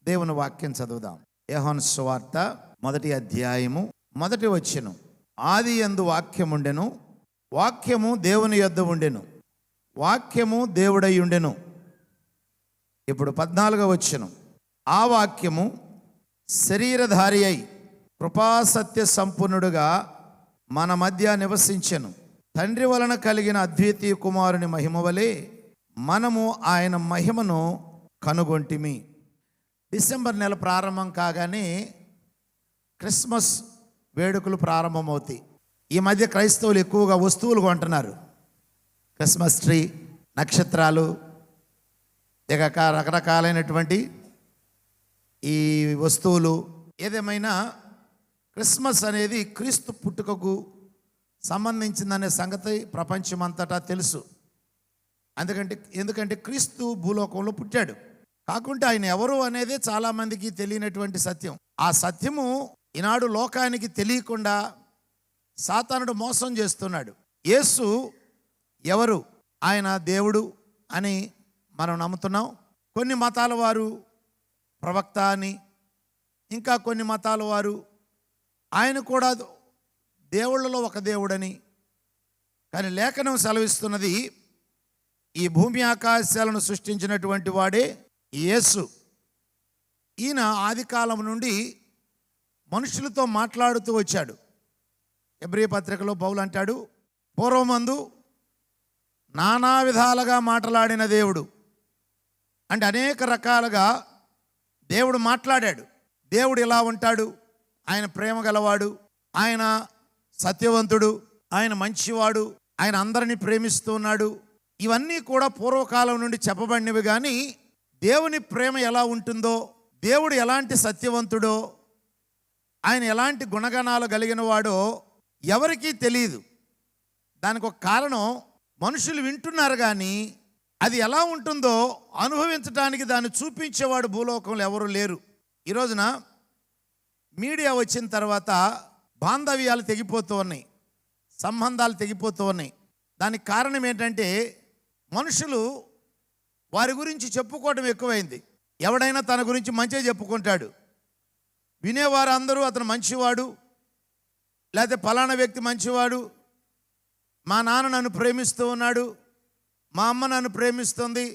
దేవుని వాక్యం చదువుదాం. యోహాను సువార్త 1వ అధ్యాయము 1వ వచనం. ఆది యందు వాక్యముండెను, వాక్యము దేవుని యొద్ద ఉండెను, వాక్యము దేవుడై ఉండెను. ఇప్పుడు 14వ వచనం. ఆ వాక్యము శరీరధారి అయి కృపాసత్య సంపూర్ణుడుగా మన మధ్య నివసించెను. తండ్రి వలన కలిగిన అద్వితీయ కుమారుని మహిమ వలె మనము ఆయన మహిమను కనుగొంటిమి. డిసెంబర్ నెల ప్రారంభం కాగానే క్రిస్మస్ వేడుకలు ప్రారంభమవుతాయి. ఈ మధ్య క్రైస్తవులు ఎక్కువగా వస్తువులు కొంటున్నారు. క్రిస్మస్ ట్రీ, నక్షత్రాలు, ఇక రకరకాలైనటువంటి ఈ వస్తువులు. ఏదేమైనా క్రిస్మస్ అనేది క్రీస్తు పుట్టుకకు సంబంధించిందనే సంగతి ప్రపంచమంతటా తెలుసు. ఎందుకంటే క్రీస్తు భూలోకంలో పుట్టాడు. కాకుంటే ఆయన ఎవరు అనేది చాలామందికి తెలియనటువంటి సత్యం. ఆ సత్యము ఈనాడు లోకానికి తెలియకుండా సాతానుడు మోసం చేస్తున్నాడు. యేసు ఎవరు? ఆయన దేవుడు అని మనం నమ్ముతున్నాం. కొన్ని మతాల వారు ప్రవక్త అని, ఇంకా కొన్ని మతాల వారు ఆయన కూడా దేవుళ్ళలో ఒక దేవుడని. కానీ లేఖనం సెలవిస్తున్నది ఈ భూమి ఆకాశాలను సృష్టించినటువంటి వాడే యేసు. ఈయన ఆది కాలం నుండి మనుషులతో మాట్లాడుతూ వచ్చాడు. ఎబ్రీ పత్రికలో పౌలు అంటాడు, పూర్వమందు నానా విధాలుగా మాట్లాడిన దేవుడు. అంటే అనేక రకాలుగా దేవుడు మాట్లాడాడు. దేవుడు ఇలా ఉంటాడు, ఆయన ప్రేమ గలవాడు, ఆయన సత్యవంతుడు, ఆయన మంచివాడు, ఆయన అందరినీ ప్రేమిస్తూ ఉన్నాడు. ఇవన్నీ కూడా పూర్వకాలం నుండి చెప్పబడినవి. కానీ దేవుని ప్రేమ ఎలా ఉంటుందో, దేవుడు ఎలాంటి సత్యవంతుడో, ఆయన ఎలాంటి గుణగణాలు కలిగిన వాడో ఎవరికీ తెలియదు. దానికి ఒక కారణం, మనుషులు వింటున్నారు కానీ అది ఎలా ఉంటుందో అనుభవించడానికి దాన్ని చూపించేవాడు భూలోకంలో ఎవరు లేరు. ఈ రోజున మీడియా వచ్చిన తర్వాత బాంధవ్యాలు తెగిపోతూ ఉన్నాయి, సంబంధాలు తెగిపోతూ ఉన్నాయి. దానికి కారణం ఏంటంటే మనుషులు వారి గురించి చెప్పుకోవడం ఎక్కువైంది. ఎవడైనా తన గురించి మంచిగా చెప్పుకుంటాడు. వినేవారు అందరూ అతను మంచివాడు, లేకపోతే ఫలానా వ్యక్తి మంచివాడు, మా నాన్న నన్ను ప్రేమిస్తూ ఉన్నాడు, మా అమ్మ నన్ను ప్రేమిస్తుంది,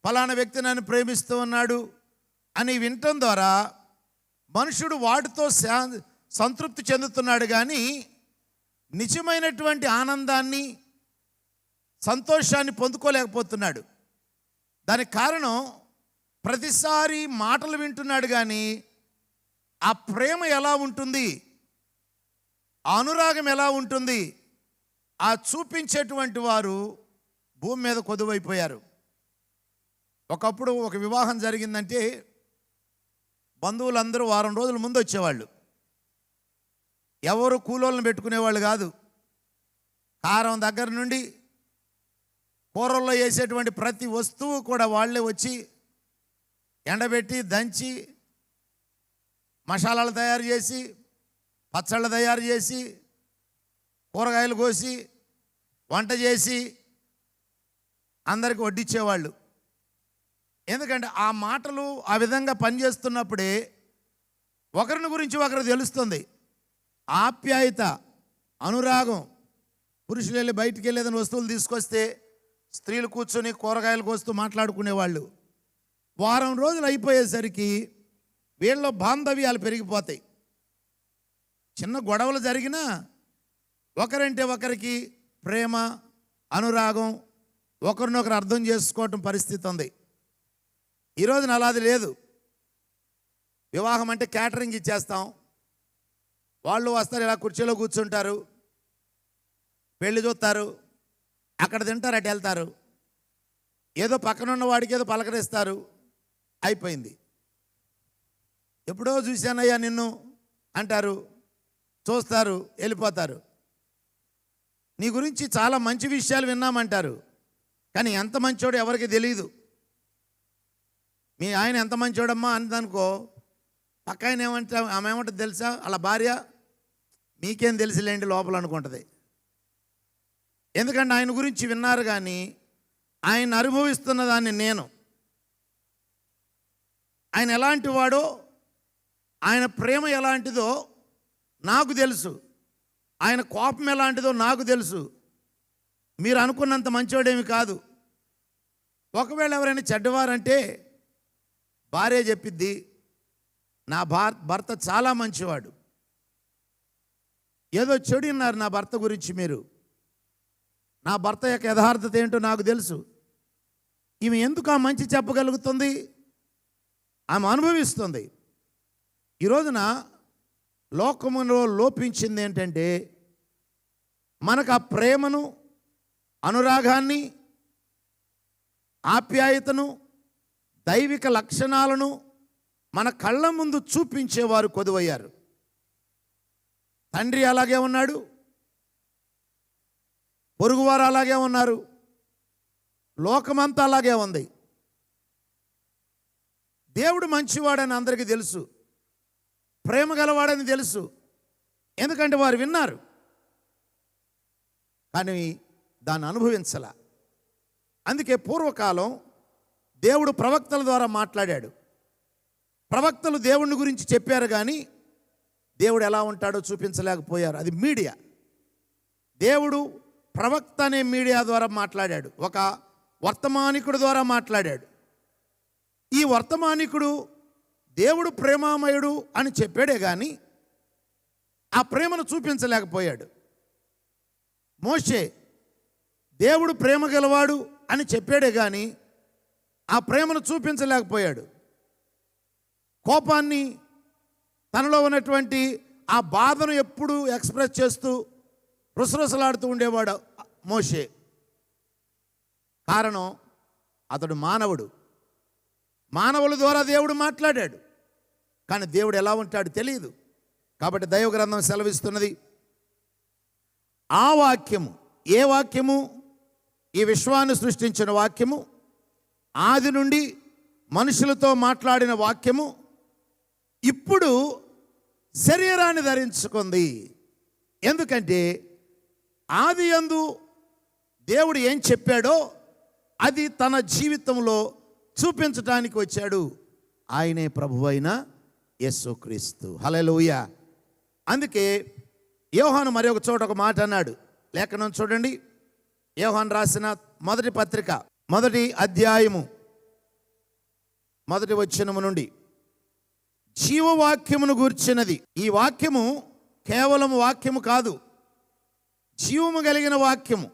ఫలానా వ్యక్తి నన్ను ప్రేమిస్తూ ఉన్నాడు అని వినటం ద్వారా మనుషుడు వాటితో సంతృప్తి చెందుతున్నాడు. కానీ నిజమైనటువంటి ఆనందాన్ని, సంతోషాన్ని పొందుకోలేకపోతున్నాడు. దానికి కారణం, ప్రతిసారి మాటలు వింటున్నాడు కానీ ఆ ప్రేమ ఎలా ఉంటుంది, ఆ అనురాగం ఎలా ఉంటుంది, ఆ చూపించేటువంటి వారు భూమి మీద కొదువైపోయారు. ఒకప్పుడు ఒక వివాహం జరిగిందంటే బంధువులందరూ వారం రోజుల ముందు వచ్చేవాళ్ళు. ఎవరు కూలోళ్ళని పెట్టుకునేవాళ్ళు కాదు. కారం దగ్గర నుండి కూరల్లో వేసేటువంటి ప్రతి వస్తువు కూడా వాళ్ళే వచ్చి ఎండబెట్టి, దంచి, మసాలాలు తయారు చేసి, పచ్చళ్ళు తయారు చేసి, కూరగాయలు కోసి, వంట చేసి అందరికీ వడ్డించేవాళ్ళు. ఎందుకంటే ఆ మాటలు ఆ విధంగా పనిచేస్తున్నప్పుడే ఒకరిని గురించి ఒకరు తెలుస్తుంది. ఆప్యాయత, అనురాగం. పురుషులు వెళ్ళి బయటికి వెళ్ళి ఏదైనా వస్తువులు తీసుకొస్తే స్త్రీలు కూర్చొని కూరగాయలు కోస్తూ మాట్లాడుకునేవాళ్ళు. వారం రోజులు అయిపోయేసరికి వీళ్ళలో బాంధవ్యాలు పెరిగిపోతాయి. చిన్న గొడవలు జరిగినా ఒకరంటే ఒకరికి ప్రేమ, అనురాగం, ఒకరినొకరు అర్థం చేసుకోవటం పరిస్థితి ఉంది. ఈరోజున అలాది లేదు. వివాహం అంటే క్యాటరింగ్ ఇచ్చేస్తాం, వాళ్ళు వస్తారు, ఇలా కుర్చీలో కూర్చుంటారు, పెళ్లి చూస్తారు, అక్కడ తింటారు, అటు వెళ్తారు, ఏదో పక్కనున్న వాడికి ఏదో పలకరిస్తారు, అయిపోయింది. ఎప్పుడో చూశానయ్యా నిన్ను అంటారు, చూస్తారు, వెళ్ళిపోతారు. నీ గురించి చాలా మంచి విషయాలు విన్నామంటారు, కానీ ఎంత మంచోడు ఎవరికి తెలియదు. మీ ఆయన ఎంత మంచోడమ్మా అందనుకో, పక్క ఆయన ఆమె ఏమంటుంది తెలుసా, అలా భార్య మీకేం తెలిసిలేండి లోపల అనుకుంటుంది. ఎందుకంటే ఆయన గురించి విన్నారు కానీ ఆయన అనుభవిస్తున్న దాన్ని నేను ఆయన ఎలాంటి వాడో, ఆయన ప్రేమ ఎలాంటిదో నాకు తెలుసు, ఆయన కోపం ఎలాంటిదో నాకు తెలుసు. మీరు అనుకున్నంత మంచివాడేమి కాదు. ఒకవేళ ఎవరైనా చెడ్డవారంటే భార్య చెప్పిద్ది, నా భర్త చాలా మంచివాడు. ఏదో చెడు విన్నారు నా భర్త గురించి మీరు. నా భర్త యొక్క యథార్థత ఏంటో నాకు తెలుసు. ఈమె ఎందుకు ఆ మంచి చెప్పగలుగుతుంది? ఆమె అనుభవిస్తుంది. ఈ రోజున లోకములో లోపించింది ఏంటంటే, మనకు ఆ ప్రేమను, అనురాగాన్ని, ఆప్యాయతను, దైవిక లక్షణాలను మన కళ్ళ ముందు చూపించేవారు కొదువయ్యారు. తండ్రి అలాగే ఉన్నాడు, పొరుగువారు అలాగే ఉన్నారు, లోకమంతా అలాగే ఉంది. దేవుడు మంచివాడని అందరికీ తెలుసు, ప్రేమ గలవాడని తెలుసు. ఎందుకంటే వారు విన్నారు, కానీ దాన్ని అనుభవించాల. అందుకే పూర్వకాలం దేవుడు ప్రవక్తల ద్వారా మాట్లాడాడు. ప్రవక్తలు దేవుని గురించి చెప్పారు, కానీ దేవుడు ఎలా ఉంటాడో చూపించలేకపోయారు. అది మీడియా. దేవుడు ప్రవక్త అనే మీడియా ద్వారా మాట్లాడాడు, ఒక వర్తమానికుడు ద్వారా మాట్లాడాడు. ఈ వర్తమానికుడు దేవుడు ప్రేమామయుడు అని చెప్పాడే కానీ ఆ ప్రేమను చూపించలేకపోయాడు. మోషే దేవుడు ప్రేమ గలవాడు అని చెప్పాడే కానీ ఆ ప్రేమను చూపించలేకపోయాడు. కోపాన్ని, తనలో ఉన్నటువంటి ఆ బాధను ఎప్పుడు ఎక్స్ప్రెస్ చేస్తూ రుసరుసలాడుతూ ఉండేవాడు మోషే. కారణం, అతడు మానవుడు. మానవుల ద్వారా దేవుడు మాట్లాడాడు, కానీ దేవుడు ఎలా ఉంటాడు తెలియదు. కాబట్టి దైవ గ్రంథం సెలవిస్తున్నది, ఆ వాక్యము, ఏ వాక్యము? ఈ విశ్వాన్ని సృష్టించిన వాక్యము, ఆది నుండి మనుషులతో మాట్లాడిన వాక్యము ఇప్పుడు శరీరాన్ని ధరించుకుంది. ఎందుకంటే ఆది యందు దేవుడు ఏం చెప్పాడో అది తన జీవితంలో చూపించడానికి వచ్చాడు. ఆయనే ప్రభువైన యేసుక్రీస్తు. హల్లెలూయా. అందుకే యోహాను మరి ఒక చోట ఒక మాట అన్నాడు. లేఖనం చూడండి, యోహాను రాసిన మొదటి పత్రిక, మొదటి అధ్యాయము, మొదటి వచనము నుండి, జీవవాక్యమును గూర్చినది. ఈ వాక్యము కేవలం వాక్యము కాదు, జీవము కలిగిన వాక్యము.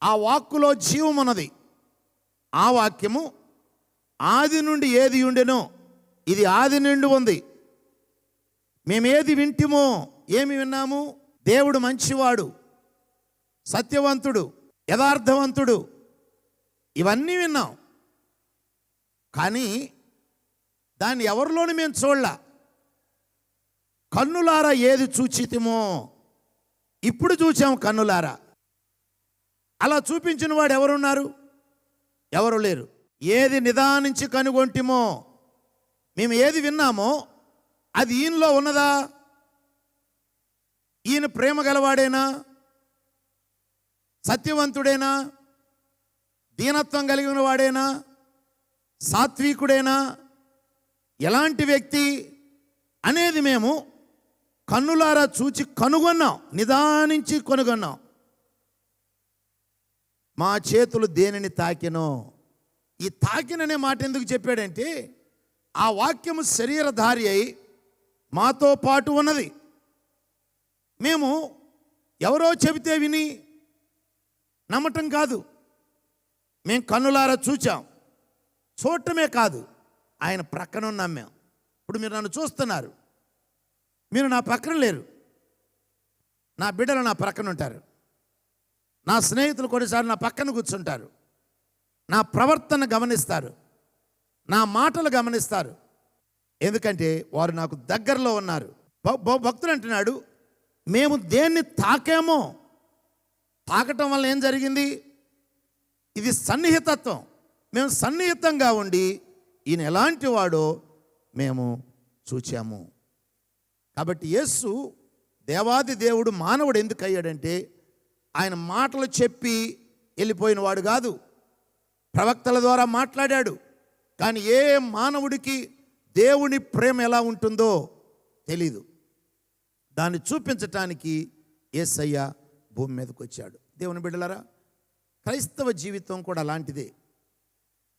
ఆ వాక్కులో జీవమున్నది. ఆ వాక్యము ఆది నుండి ఏది ఉండెనో ఇది ఆది నుండి ఉంది. మేమేది వింటిమో, ఏమి విన్నాము? దేవుడు మంచివాడు, సత్యవంతుడు, యథార్థవంతుడు, ఇవన్నీ విన్నాం. కానీ దాన్ని ఎవరిలోని మేము చూడలా. కన్నులారా ఏది చూచితిమో ఇప్పుడు చూచాం కన్నులారా. అలా చూపించిన వాడు ఎవరున్నారు? ఎవరు లేరు. ఏది నిదానించి కనుగొంటిమో, మేము ఏది విన్నామో అది ఈయనలో ఉన్నదా? ఈయన ప్రేమ గలవాడేనా? సత్యవంతుడేనా? దీనత్వం కలిగిన వాడేనా? సాత్వికుడేనా? ఎలాంటి వ్యక్తి అనేది మేము కన్నులారా చూచి కనుగొన్నాం, నిదానించి కనుగొన్నాం. మా చేతులు దేనిని తాకినో. ఈ తాకిననే మాట ఎందుకు చెప్పాడంటే, ఆ వాక్యము శరీరధారి అయి మాతో పాటు ఉన్నది. మేము ఎవరో చెబితే విని నమ్మటం కాదు, మేము కన్నులారా చూచాం. చూడటమే కాదు, ఆయన ప్రక్కన నమ్మాం. ఇప్పుడు మీరు నన్ను చూస్తున్నారు, మీరు నా పక్కన లేరు. నా బిడ్డలు నా ప్రక్కన ఉంటారు, నా స్నేహితులు కొన్నిసార్లు నా పక్కన కూర్చుంటారు. నా ప్రవర్తన గమనిస్తారు, నా మాటలు గమనిస్తారు. ఎందుకంటే వారు నాకు దగ్గరలో ఉన్నారు. భక్తుడు అంటున్నాడు, మేము దేన్ని తాకామో, తాకటం వల్ల ఏం జరిగింది? ఇది సన్నిహితత్వం. మేము సన్నిహితంగా ఉండి ఈయన ఎలాంటి వాడో మేము చూచాము. కాబట్టి యేసు దేవాది దేవుడు మానవుడు ఎందుకు అయ్యాడంటే, ఆయన మాటలు చెప్పి వెళ్ళిపోయిన వాడు కాదు. ప్రవక్తల ద్వారా మాట్లాడాడు, కానీ ఏ మానవుడికి దేవుని ప్రేమ ఎలా ఉంటుందో తెలీదు. దాన్ని చూపించటానికి యేసయ్య భూమి మీదకి వచ్చాడు. దేవుని బిడ్డలారా, క్రైస్తవ జీవితం కూడా అలాంటిదే.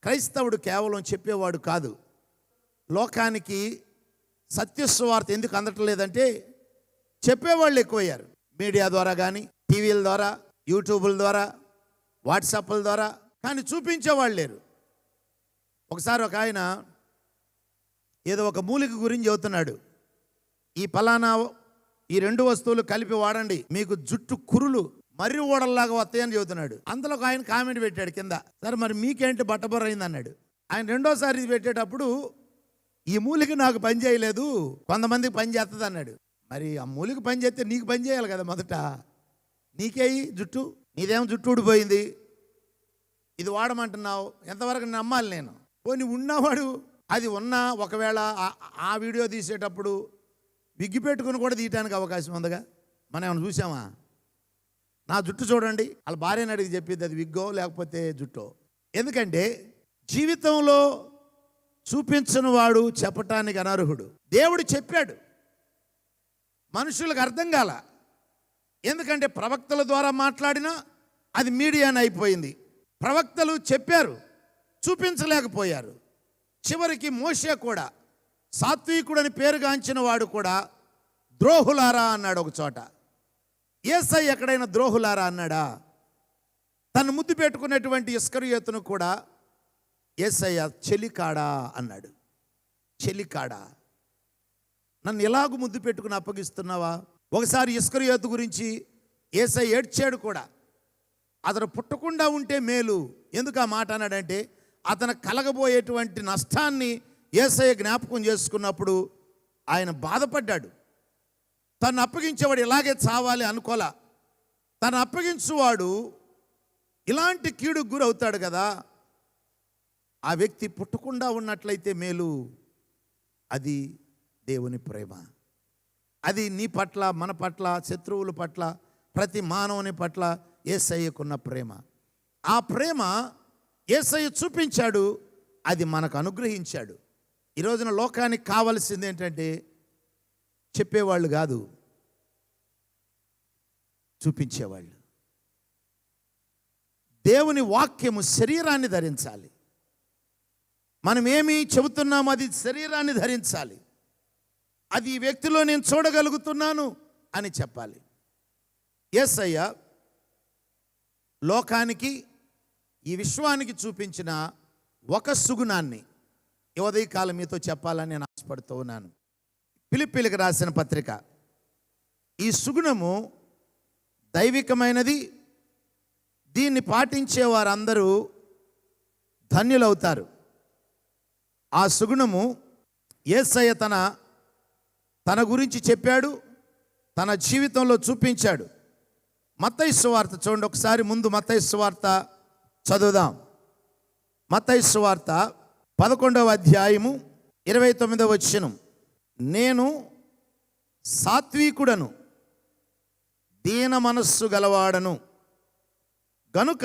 క్రైస్తవుడు కేవలం చెప్పేవాడు కాదు. లోకానికి సత్యస్వార్త ఎందుకు అందటం లేదంటే చెప్పేవాళ్ళు ఎక్కువయ్యారు. మీడియా ద్వారా కానీ, టీవీల ద్వారా, యూట్యూబ్ల ద్వారా, వాట్సాప్ల ద్వారా, కానీ చూపించేవాళ్ళు లేరు. ఒకసారి ఒక ఆయన ఏదో ఒక మూలిక గురించి చెబుతున్నాడు. ఈ పలానా ఈ 2 వస్తువులు కలిపి వాడండి, మీకు జుట్టు కురులు మర్రి ఓడల్లాగా వస్తాయని చెబుతున్నాడు. అందులో ఒక ఆయన కామెంట్ పెట్టాడు కింద, సరే మరి మీకేంటి బట్టబొర్ర అయింది అన్నాడు. ఆయన రెండోసారి ఇది పెట్టేటప్పుడు ఈ మూలిక నాకు పని చేయలేదు, కొంతమందికి పని చేస్తుంది అన్నాడు. మరి ఆ మూలిక పని చేస్తే నీకు పని చేయాలి కదా, మొదట నీకే జుట్టు, నీదేమో జుట్టు ఊడిపోయింది, ఇది వాడమంటున్నావు, ఎంతవరకు నమ్మాలి నేను? పోనీ ఉన్నవాడు అది ఉన్నా ఒకవేళ ఆ వీడియో తీసేటప్పుడు విగ్గి పెట్టుకుని కూడా తీయటానికి అవకాశం ఉందిగా. మనం ఏమైనా చూసామా? నా జుట్టు చూడండి, వాళ్ళ భార్యని అడిగి చెప్పేది అది విగ్గో లేకపోతే జుట్టో. ఎందుకంటే జీవితంలో చూపించని వాడు చెప్పటానికి అనర్హుడు. దేవుడు చెప్పాడు, మనుషులకు అర్థం కాల. ఎందుకంటే ప్రవక్తల ద్వారా మాట్లాడినా అది మీడియాని అయిపోయింది. ప్రవక్తలు చెప్పారు, చూపించలేకపోయారు. చివరికి మోషే కూడా, సాత్వికుడని పేరుగాంచిన వాడు కూడా ద్రోహులారా అన్నాడు ఒక చోట. యేసయ్య ఎక్కడైనా ద్రోహులారా అన్నాడా? తను ముద్దు పెట్టుకున్నటువంటి ఇస్కరియోతును కూడా యేసయ్య చెలికాడా అన్నాడు. చెలికాడా, నన్ను ఎలాగూ ముద్దు పెట్టుకుని అప్పగిస్తున్నావా? ఒకసారి ఇస్కరియోతు గురించి యేసయ్య ఏడ్చాడు కూడా. అతను పుట్టకుండా ఉంటే మేలు. ఎందుకు ఆ మాట అన్నాడంటే అతను కలగబోయేటువంటి నష్టాన్ని యేసయ్య జ్ఞాపకం చేసుకున్నప్పుడు ఆయన బాధపడ్డాడు. తను అప్పగించేవాడు ఇలాగే చావాలి అనుకోలా. తను అప్పగించువాడు ఇలాంటి కీడుకు గురవుతాడు కదా, ఆ వ్యక్తి పుట్టకుండా ఉన్నట్లయితే మేలు. అది దేవుని ప్రేమ. అది నీ పట్ల, మన పట్ల, శత్రువుల పట్ల, ప్రతి మానవుని పట్ల యేసయ్యకున్న ప్రేమ. ఆ ప్రేమ యేసయ్య చూపించాడు, అది మనకు అనుగ్రహించాడు. ఈ రోజున లోకానికి కావలసింది ఏంటంటే చెప్పేవాళ్ళు కాదు, చూపించేవాళ్ళు. దేవుని వాక్యము శరీరాన్ని ధరించాలి. మనం ఏమి చెబుతున్నామో అది శరీరాన్ని ధరించాలి. అది ఈ వ్యక్తిలో నేను చూడగలుగుతున్నాను అని చెప్పాలి. యేసయ్య లోకానికి, ఈ విశ్వానికి చూపించిన ఒక సుగుణాన్ని ఈ ఉదయకాలం మీతో చెప్పాలని నేను ఆశపడుతూ ఉన్నాను. ఫిలిప్పీలకు రాసిన పత్రిక. ఈ సుగుణము దైవికమైనది. దీన్ని పాటించే వారందరూ ధన్యులవుతారు. ఆ సుగుణము యేసయ్య తన గురించి చెప్పాడు, తన జీవితంలో చూపించాడు. మత్తయి సువార్త చూడండి ఒకసారి. ముందు మత్తయి సువార్త చదువుదాం. మత్తయి సువార్త 11వ అధ్యాయము 29వ వచనం. నేను సాత్వికుడను, దీన మనస్సు గలవాడను గనుక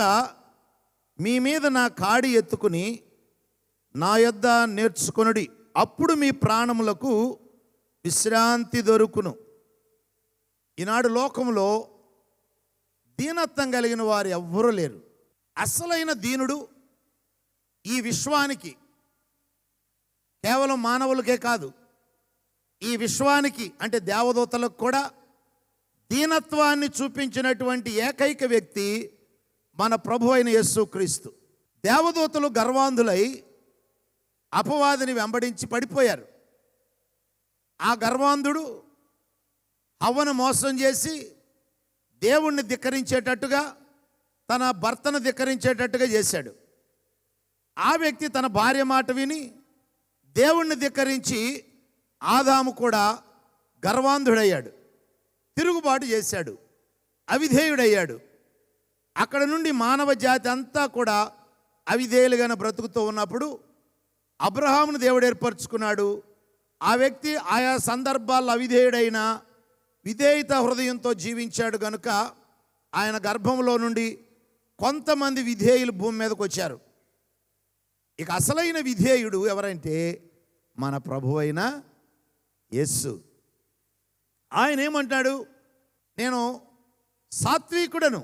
మీ మీద నా కాడి ఎత్తుకుని నా యొద్ద నేర్చుకొనుడి, అప్పుడు మీ ప్రాణములకు విశ్రాంతి దొరుకును. ఈనాడు లోకంలో దీనత్వం కలిగిన వారు ఎవ్వరూ లేరు. అసలైన దీనుడు ఈ విశ్వానికి, కేవలం మానవులకే కాదు, ఈ విశ్వానికి అంటే దేవదూతలకు కూడా దీనత్వాన్ని చూపించినటువంటి ఏకైక వ్యక్తి మన ప్రభు అయిన యేసుక్రీస్తు. దేవదూతలు గర్వాంధులై అపవాదిని వెంబడించి పడిపోయారు. ఆ గర్వాంధుడు హవ్వను మోసం చేసి దేవుణ్ణి ధిక్కరించేటట్టుగా, తన భర్తను ధిక్కరించేటట్టుగా చేశాడు. ఆ వ్యక్తి తన భార్య మాట విని దేవుణ్ణి ధిక్కరించి ఆదాము కూడా గర్వాంధుడయ్యాడు, తిరుగుబాటు చేశాడు, అవిధేయుడయ్యాడు. అక్కడ నుండి మానవ జాతి అంతా కూడా అవిధేయులుగానే బ్రతుకుతూ ఉన్నప్పుడు అబ్రహామును దేవుడు ఏర్పరచుకున్నాడు. ఆ వ్యక్తి ఆయా సందర్భాల్లో అవిధేయుడైన విధేయత హృదయంతో జీవించాడు గనుక ఆయన గర్భంలో నుండి కొంతమంది విధేయులు భూమి మీదకి వచ్చారు. ఇక అసలైన విధేయుడు ఎవరంటే మన ప్రభువైన యేసు. ఆయన ఏమంటాడు? నేను సాత్వికుడను,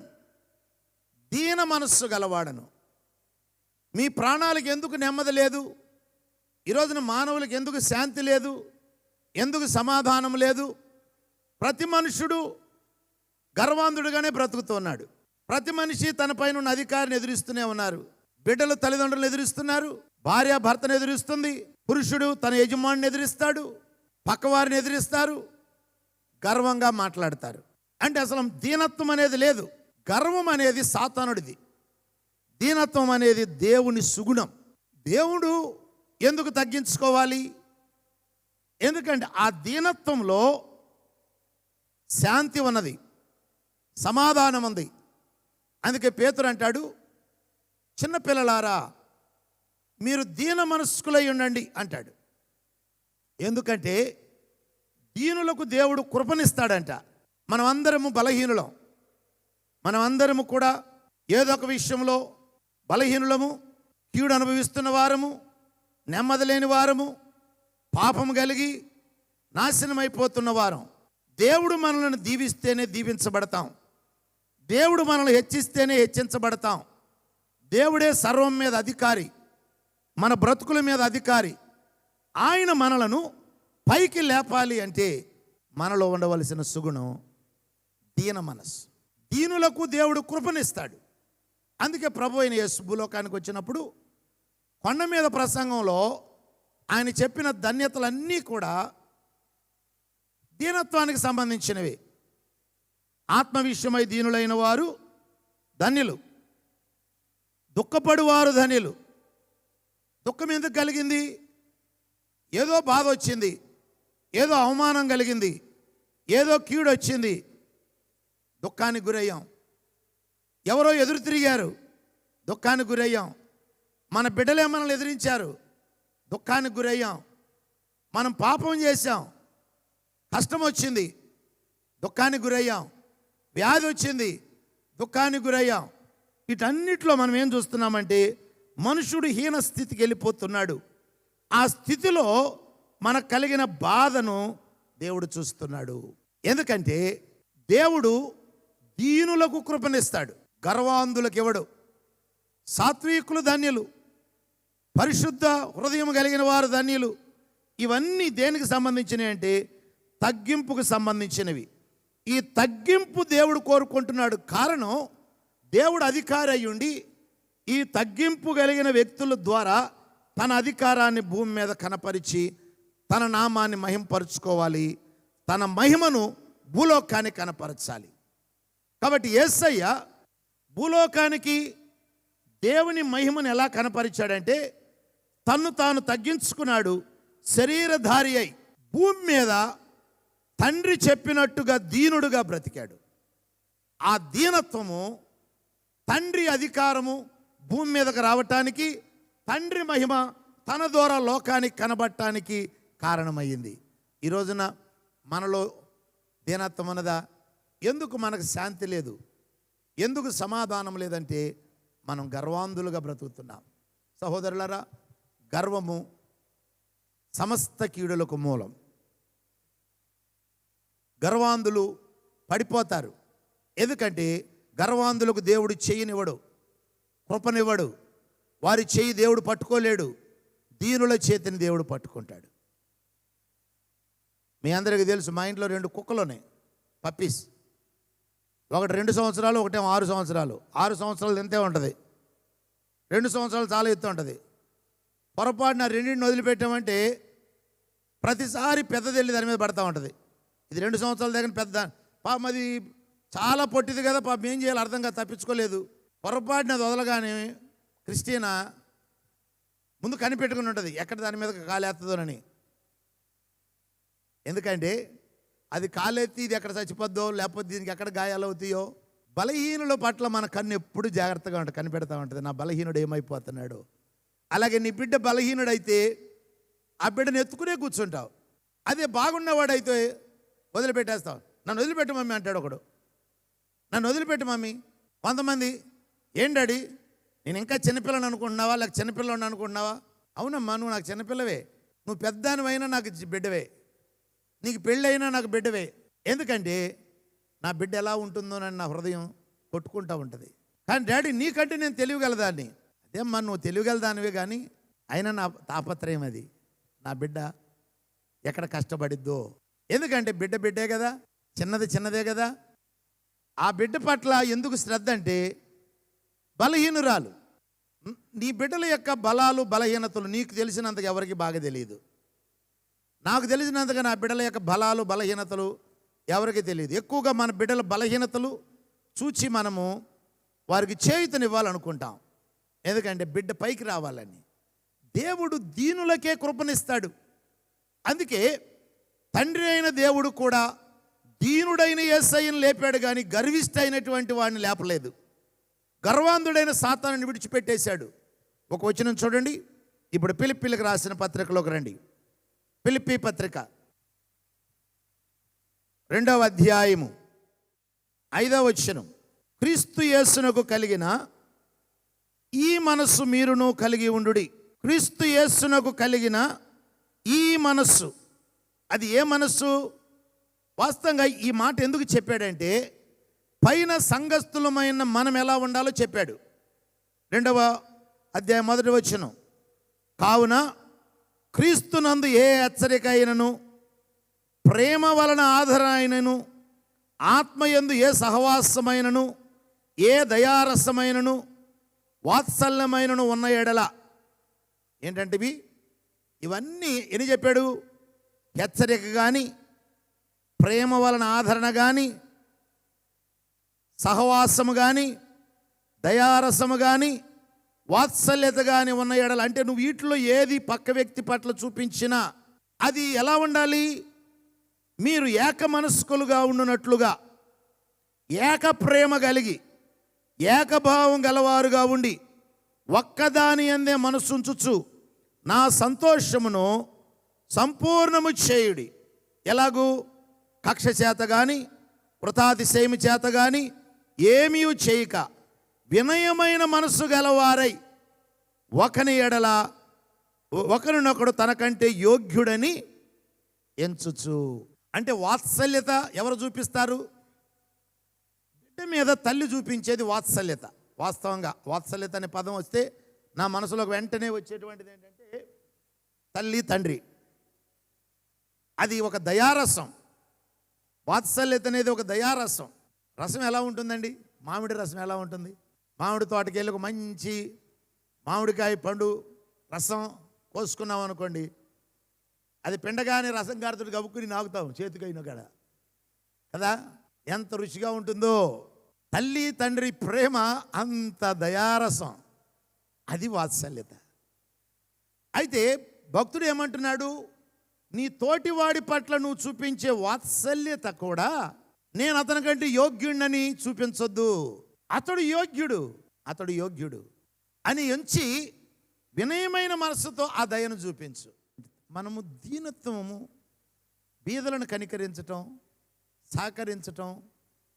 దీన మనస్సు గలవాడను. మీ ప్రాణాలకు ఎందుకు నెమ్మది లేదు? ఈరోజున మానవులకు ఎందుకు శాంతి లేదు? ఎందుకు సమాధానం లేదు? ప్రతి మనుషుడు గర్వాంధుడుగానే బ్రతుకుతున్నాడు. ప్రతి మనిషి తన పైన ఉన్న అధికారిని ఎదురిస్తూనే ఉన్నారు. బిడ్డలు తల్లిదండ్రులను ఎదురిస్తున్నారు, భార్య భర్తను ఎదురిస్తుంది, పురుషుడు తన యజమానిని ఎదిరిస్తాడు, పక్కవారిని ఎదిరిస్తారు, గర్వంగా మాట్లాడతారు. అంటే అసలు దీనత్వం అనేది లేదు. గర్వం అనేది సాతానుడిది, దీనత్వం అనేది దేవుని సుగుణం. దేవుడు ఎందుకు తగ్గించుకోవాలి? ఎందుకంటే ఆ దీనత్వంలో శాంతి ఉన్నది, సమాధానం ఉంది. అందుకే పేతురు అంటాడు, చిన్నపిల్లలారా మీరు దీన మనస్కులై ఉండండి అంటాడు. ఎందుకంటే దీనులకు దేవుడు కృపనిస్తాడంట. మనమందరము బలహీనులం, మనమందరము కూడా ఏదో ఒక విషయంలో బలహీనులము, కీడు అనుభవిస్తున్న వారము, నెమ్మది లేని వారము, పాపము కలిగి నాశనమైపోతున్న వారం. దేవుడు మనల్ని దీవిస్తేనే దీవించబడతాం, దేవుడు మనల్ని హెచ్చిస్తేనే హెచ్చించబడతాం. దేవుడే సర్వం మీద అధికారి, మన బ్రతుకుల మీద అధికారి. ఆయన మనలను పైకి లేపాలి అంటే మనలో ఉండవలసిన సుగుణం దీన మనస్సు. దీనులకు దేవుడు కృపనిస్తాడు. అందుకే ప్రభు అయిన యేసు భూలోకానికి వచ్చినప్పుడు కొండ మీద ప్రసంగంలో ఆయన చెప్పిన ధన్యతలన్నీ కూడా దీనత్వానికి సంబంధించినవి. ఆత్మ విషయమై దీనులైన వారు ధన్యులు, దుఃఖపడువారు ధన్యులు. దుఃఖం ఎందుకు కలిగింది? ఏదో బాధ వచ్చింది, ఏదో అవమానం కలిగింది, ఏదో కీడు వచ్చింది, దుఃఖానికి గురయ్యాం. ఎవరో ఎదురు తిరిగారు, దుఃఖానికి గురయ్యాం. మన బిడ్డలే మనల్ని ఎదిరించారు, దుఃఖానికి గురయ్యాం. మనం పాపం చేశాం, కష్టం వచ్చింది, దుఃఖానికి గురయ్యాం. వ్యాధి వచ్చింది, దుఃఖానికి గురయ్యాం. వీటన్నిటిలో మనం ఏం చూస్తున్నామంటే మనుషుడు హీన స్థితికి వెళ్ళిపోతున్నాడు. ఆ స్థితిలో మనకు కలిగిన బాధను దేవుడు చూస్తున్నాడు. ఎందుకంటే దేవుడు దీనులకు కృపనిస్తాడు, గర్వాంధులకు ఇవ్వడు. సాత్వికులు ధన్యులు, పరిశుద్ధ హృదయం కలిగిన వారు ధన్యులు. ఇవన్నీ దేనికి సంబంధించినవి అంటే తగ్గింపుకు సంబంధించినవి. ఈ తగ్గింపు దేవుడు కోరుకుంటున్నాడు. కారణం, దేవుడు అధికారి అయ్యుండి ఈ తగ్గింపు కలిగిన వ్యక్తుల ద్వారా తన అధికారాన్ని భూమి మీద కనపరిచి తన నామాన్ని మహింపరుచుకోవాలి, తన మహిమను భూలోకానికి కనపరచాలి. కాబట్టి యేసయ్య భూలోకానికి దేవుని మహిమను ఎలా కనపరిచాడంటే తన్ను తాను తగ్గించుకున్నాడు, శరీరధారి అయి భూమి మీద తండ్రి చెప్పినట్టుగా దీనుడుగా బ్రతికాడు. ఆ దీనత్వము, తండ్రి అధికారము భూమి మీదకు రావటానికి, తండ్రి మహిమ తన ద్వారా లోకానికి కనబడటానికి కారణమయ్యింది. ఈ రోజున మనలో దీనత్వం ఉన్నదా? ఎందుకు మనకు శాంతి లేదు, ఎందుకు సమాధానం లేదంటే మనం గర్వాంధులుగా బ్రతుకుతున్నాం. సహోదరులారా, గర్వము సమస్త కీడులకు మూలం. గర్వాంధులు పడిపోతారు. ఎందుకంటే గర్వాంధులకు దేవుడు చెయ్యనివ్వడు, కృపనివ్వడు. వారి చెయ్యి దేవుడు పట్టుకోలేడు, దీనుల చేతిని దేవుడు పట్టుకుంటాడు. మీ అందరికీ తెలుసు, మా ఇంట్లో 2 కుక్కలు ఉన్నాయి, పప్పీస్. ఒకటి 2 సంవత్సరాలు, ఒకటేమో 6 సంవత్సరాలు. 6 సంవత్సరాలు ఎంతే ఉంటుంది, 2 సంవత్సరాలు చాలా ఎత్తు ఉంటుంది. పొరపాటున రెండింటిని వదిలిపెట్టామంటే ప్రతిసారి పెద్దది వెళ్ళి దాని మీద పడతా ఉంటుంది. ఇది 2 సంవత్సరాల దగ్గర పెద్ద పాపం, అది చాలా పొట్టిది కదా, పాపం ఏం చేయాలో అర్థంగా తప్పించుకోలేదు. పొరపాటున అది వదలగానే క్రిస్టియనా ముందు కనిపెట్టుకుని ఉంటుంది ఎక్కడ దాని మీద కాలేస్తుందోనని. ఎందుకంటే అది కాలెత్తి ఇది ఎక్కడ చచ్చిపోద్దో, లేకపోతే దీనికి ఎక్కడ గాయాలు అవుతాయో. బలహీనుల పట్ల మన కన్ను ఎప్పుడు జాగ్రత్తగా ఉంటుంది, కనిపెడతా ఉంటుంది, నా బలహీనుడు ఏమైపోతున్నాడు. అలాగే నీ బిడ్డ బలహీనుడైతే ఆ బిడ్డను ఎత్తుకునే కూర్చుంటావు. అదే బాగున్నవాడైతే వదిలిపెట్టేస్తావు. నన్ను వదిలిపెట్టు మమ్మీ అంటాడు ఒకడు, నన్ను వదిలిపెట్టు మమ్మీ. కొంతమంది, ఏం డాడీ నేను ఇంకా చిన్నపిల్లని అనుకుంటున్నావా, లేక చిన్నపిల్లని అనుకుంటున్నావా? అవునమ్మా, నువ్వు నాకు చిన్నపిల్లవే. నువ్వు పెద్దనివైనా నాకు బిడ్డవే, నీకు పెళ్ళైనా నాకు బిడ్డవే. ఎందుకంటే నా బిడ్డ ఎలా ఉంటుందోనని నా హృదయం కొట్టుకుంటూ ఉంటుంది. కానీ డాడీ, నీకంటే నేను తెలియగలదాన్ని. అదేమ్మా, నువ్వు తెలియగలదానివే, కానీ అయినా నా తాపత్రయం అది, నా బిడ్డ ఎక్కడ కష్టపడిద్దో. ఎందుకంటే బిడ్డ బిడ్డే కదా, చిన్నది చిన్నదే కదా. ఆ బిడ్డ పట్ల ఎందుకు శ్రద్ధ అంటే, బలహీనురాలు. నీ బిడ్డల యొక్క బలాలు బలహీనతలు నీకు తెలిసినంతగా ఎవరికి బాగా తెలియదు. నాకు తెలిసినంతగా నా బిడ్డల యొక్క బలాలు బలహీనతలు ఎవరికి తెలియదు. ఎక్కువగా మన బిడ్డల బలహీనతలు చూచి మనము వారికి చేయుతనివ్వాలనుకుంటాం. ఎందుకంటే బిడ్డ పైకి రావాలని. దేవుడు దీనులకే కృపనిస్తాడు. అందుకే తండ్రి అయిన దేవుడు కూడా దీనుడైన యేసయ్యను లేపాడు, కానీ గర్విష్ఠైనటువంటి వాడిని లేపలేదు. గర్వాంధుడైన సాతానుని విడిచిపెట్టేశాడు. ఒక వచనం చూడండి. ఇప్పుడు ఫిలిప్పీలకు రాసిన పత్రికలోకి రండి. ఫిలిప్పీ పత్రిక 2వ అధ్యాయము 5వ వచనం. క్రీస్తు యేసునకు కలిగిన ఈ మనస్సు మీరును కలిగి ఉండుడి. క్రీస్తు యేసునకు కలిగిన ఈ మనస్సు, అది ఏ మనస్సు? వాస్తవంగా ఈ మాట ఎందుకు చెప్పాడంటే, పైన సంఘస్థులమైన మనం ఎలా ఉండాలో చెప్పాడు. 2వ అధ్యాయం 1వ వచనం. కావున క్రీస్తునందు ఏ హెచ్చరిక అయినను, ప్రేమ వలన ఆదరణ అయినను, ఆత్మయందు ఏ సహవాసమైనను, ఏ దయారసమైనను, వాత్సల్యమైనను ఉన్న ఎడల. ఏంటంటే ఇవన్నీ ఎన్ని చెప్పాడు? హెచ్చరిక కానీ, ప్రేమ వలన ఆదరణ కానీ, సహవాసము కానీ, దయారసము కానీ, వాత్సల్యత కానీ ఉన్న ఎడల. అంటే నువ్వు వీటిలో ఏది పక్క వ్యక్తి పట్ల చూపించినా అది ఎలా ఉండాలి? మీరు ఏక మనస్కులుగా ఉండునట్లుగా, ఏక ప్రేమ కలిగి, ఏకభావం గలవారుగా ఉండి, ఒక్కదాని అందే మనస్సుంచుచు నా సంతోషమును సంపూర్ణము చేయుడి. ఎలాగూ? కక్ష చేత కానీ, వృథాతిశయము చేత కానీ ఏమీ చేయక, వినయమైన మనస్సు గలవారై ఒకని ఎడల ఒకరినొకడు తనకంటే యోగ్యుడని ఎంచుచు. అంటే వాత్సల్యత ఎవరు చూపిస్తారు? బిడ్డ మీద తల్లి చూపించేది వాత్సల్యత. వాస్తవంగా వాత్సల్యత అనే పదం వస్తే నా మనసులోకి వెంటనే వచ్చేటువంటిది ఏంటంటే తల్లి తండ్రి. అది ఒక దయారసం. వాత్సల్యత అనేది ఒక దయారసం. రసం ఎలా ఉంటుందండి? మామిడి రసం ఎలా ఉంటుంది? మామిడి తోటకి వెళ్ళి ఒక మంచి మామిడికాయ పండు రసం కోసుకున్నాం అనుకోండి, అది పిండగానే రసం గారుతుడు గబుక్కుని నాగుతాం చేతికైన కాడ కదా, ఎంత రుచిగా ఉంటుందో. తల్లి తండ్రి ప్రేమ అంత దయారసం, అది వాత్సల్యత. అయితే భక్తుడు ఏమంటున్నాడు? నీ తోటివాడి పట్ల నువ్వు చూపించే వాత్సల్యత కూడా నేను అతని కంటే యోగ్యుడిని చూపించొద్దు. అతడు యోగ్యుడు అని ఎంచి వినయమైన మనసుతో ఆ దయను చూపించు. మనము దీనత్వము, బీదలను కనికరించటం, సహకరించటం,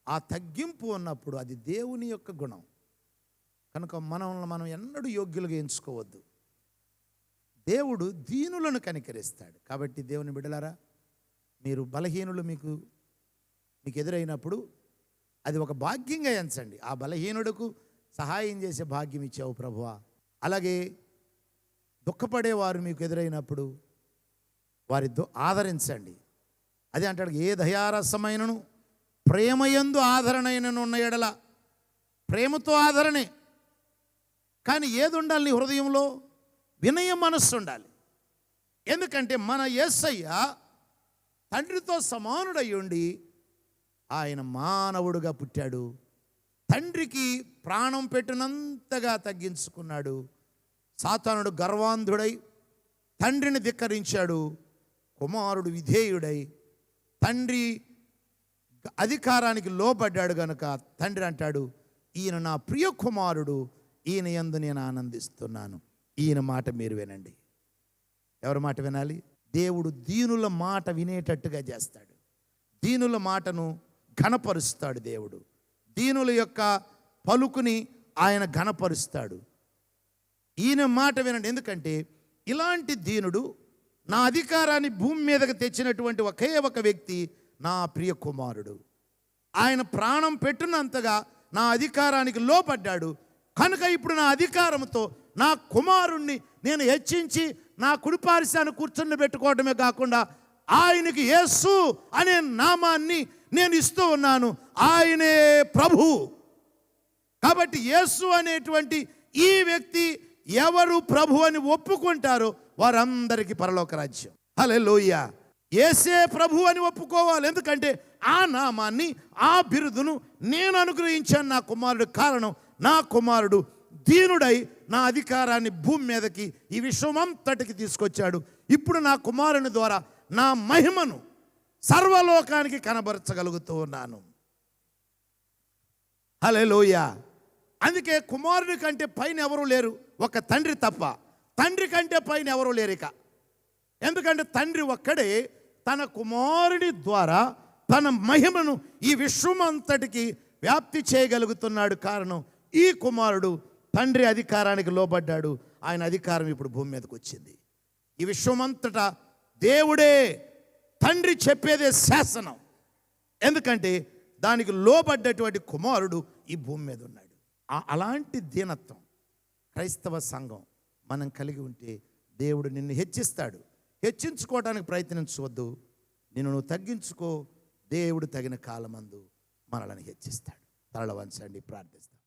ఆ తగ్గింపు ఉన్నప్పుడు అది దేవుని యొక్క గుణం. కనుక మనం ఎన్నడూ యోగ్యులుగా ఎంచుకోవద్దు. దేవుడు దీనులను కనికరిస్తాడు. కాబట్టి దేవుని బిడ్డలారా, మీరు బలహీనులు మీకు ఎదురైనప్పుడు అది ఒక భాగ్యంగా ఎంచండి. ఆ బలహీనుడుకు సహాయం చేసే భాగ్యం ఇచ్చావు ప్రభువా. అలాగే దుఃఖపడేవారు మీకు ఎదురైనప్పుడు వారి ఆదరించండి. అదే అంటాడు, ఏ దయారసమైనను ప్రేమయందు ఆదరణైనను ఉన్న ఎడల. ప్రేమతో ఆదరణే, కానీ ఏది ఉండాలి నీ హృదయంలో? వినయ మనస్సు ఉండాలి. ఎందుకంటే మన యేసయ్య తండ్రితో సమానుడై ఉండి ఆయన మానవుడుగా పుట్టాడు. తండ్రికి ప్రాణం పెట్టినంతగా తగ్గించుకున్నాడు. సాతానుడు గర్వాంధుడై తండ్రిని ధిక్కరించాడు. కుమారుడు విధేయుడై తండ్రి అధికారానికి లోబడ్డాడు. గనుక తండ్రి అంటాడు, ఈయన నా ప్రియ కుమారుడు, ఈయన యందు నేను ఆనందిస్తున్నాను. ఈయన మాట మీరు వినండి. ఎవరి మాట వినాలి? దేవుడు దీనుల మాట వినేటట్టుగా చేస్తాడు. దీనుల మాటను ఘనపరుస్తాడు దేవుడు. దీనుల యొక్క పలుకుని ఆయన ఘనపరుస్తాడు. ఈయన మాట వినండి. ఎందుకంటే ఇలాంటి దీనుడు, నా అధికారాన్ని భూమి మీదకి తెచ్చినటువంటి ఒకే ఒక వ్యక్తి నా ప్రియ కుమారుడు. ఆయన ప్రాణం పెట్టినంతగా నా అధికారానికి లోపడ్డాడు. కనుక ఇప్పుడు నా అధికారంతో నా కుమారుణ్ణి నేను హెచ్చించి నా కుడిపారిశాన్ని కూర్చొని పెట్టుకోవడమే కాకుండా ఆయనకి యేసు అనే నామాన్ని నేను ఇస్తూ ఉన్నాను. ఆయనే ప్రభు. కాబట్టి యేసు అనేటువంటి ఈ వ్యక్తి ఎవరు ప్రభు అని ఒప్పుకుంటారో వారందరికీ పరలోక రాజ్యం. హల్లెలూయా. యేసే ప్రభు అని ఒప్పుకోవాలి. ఎందుకంటే ఆ నామాన్ని, ఆ బిరుదును నేను అనుగ్రహించాను నా కుమారుడు. కారణం, నా కుమారుడు దీనుడై నా అధికారాన్ని భూమి మీదకి, ఈ విశ్వమంతటికి తీసుకొచ్చాడు. ఇప్పుడు నా కుమారుని ద్వారా నా మహిమను సర్వలోకానికి కనబరచగలుగుతూ ఉన్నాను. హల్లెలూయా. అందుకే కుమారుని కంటే పైన ఎవరు లేరు, ఒక తండ్రి తప్ప. తండ్రి కంటే పైన ఎవరు లేరు ఇక. ఎందుకంటే తండ్రి ఒక్కడే తన కుమారుని ద్వారా తన మహిమను ఈ విశ్వమంతటికి వ్యాప్తి చేయగలుగుతున్నాడు. కారణం, ఈ కుమారుడు తండ్రి అధికారానికి లోబడ్డాడు. ఆయన అధికారం ఇప్పుడు భూమి మీదకి వచ్చింది. ఈ విశ్వమంతటా దేవుడే, తండ్రి చెప్పేదే శాసనం. ఎందుకంటే దానికి లోబడ్డటువంటి కుమారుడు ఈ భూమి మీద ఉన్నాడు. అలాంటి దీనత్వం క్రైస్తవ సంఘం మనం కలిగి ఉంటే దేవుడు నిన్ను హెచ్చిస్తాడు. హెచ్చించుకోవడానికి ప్రయత్నించవద్దు. నువ్వు తగ్గించుకో. దేవుడు తగిన కాలమందు మనల్ని హెచ్చిస్తాడు. తరల వంచండి, ప్రార్థిస్తాం.